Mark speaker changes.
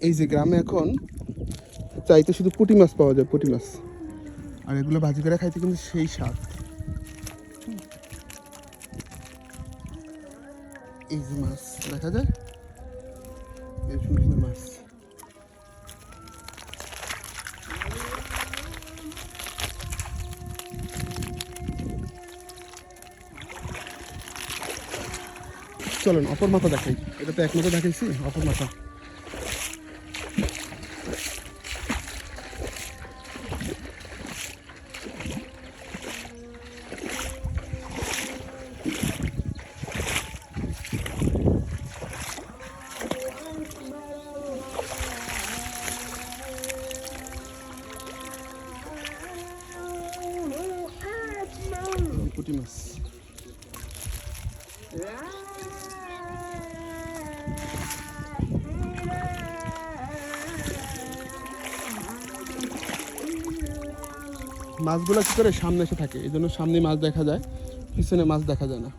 Speaker 1: এই যে গ্রামে এখন চাইতে শুধু পুঁটি মাছ পাওয়া যায়, পুঁটি মাছ। আর এগুলো ভাজি করে খাইতে কিন্তু সেই স্বাদ। এই যে মাছ দেখা যায়, এই সুন্দর সুন্দর মাছ। চলেন অপর মাথা দেখাই, এটা তো এক মাথা দেখাইছি, অপর মাথা। পুঁটি মাছ। মাছগুলো কি করে সামনে এসে থাকে, এই জন্য সামনে মাছ দেখা যায়, পিছনে মাছ দেখা যায় না।